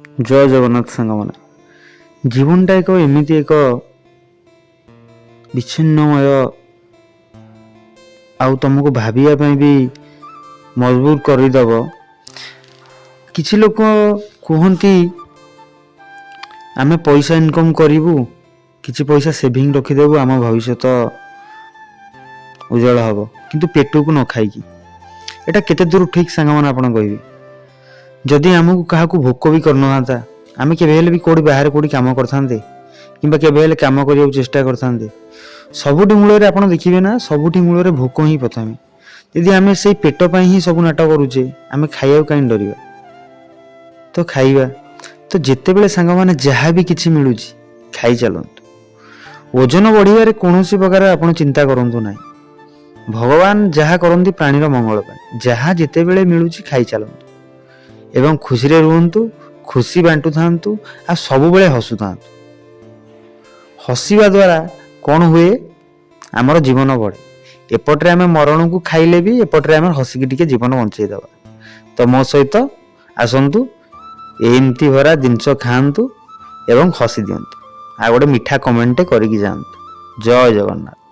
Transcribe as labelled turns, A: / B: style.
A: जय जगन्नाथ सांग मैंने जीवनटा एक एमती एक विच्छिन्नमय आउ तुमको भाविया भी मजबूर करदेव। किसी लोग कहती आमे पैसा इनकम करूँ किसी पैसा सेविंग रखीदेबू आम भविष्य उज्जवल हम किंतु पेट को न खाई एटा केते दूर ठीक सांग मैंने आप कह जदि आमको क्या भोक भी करना था आम के भी कौटी बाहर कौटी कम करते कि कम करने चेष्टा करते सबुठी मूल आप देखिए ना सबुठी मूल भोक ही प्रथम यदि आम से पेट ही सब नाटक करुचे आम खाइबा कहीं डरवा तो खाइबा तो जिते बड़े सांग मैंने जहाँ भी किसी मिलूँ खाई चलतु ओजन बढ़िया कौन प्रकार आप चिंता करूँ ना भगवान जहाँ करती प्राणीर मंगल जहाँ जिते बड़े मिलूँ खाई चलतु एवं खुशी रे रुहतु खुशी बांटू था आ सब बेले हसु था हसवा द्वारा कौन हुए आमर जीवन बढ़े एपटे आम मरण को खाइले भी एपटे आम हसिकी टिके जीवन बंचेदवा। तो मो सहित आसतु एमती भरा जिनस खातु एवं हसी दिंतु आ गोटे मीठा कमेंट करके जातु। जय जगन्नाथ।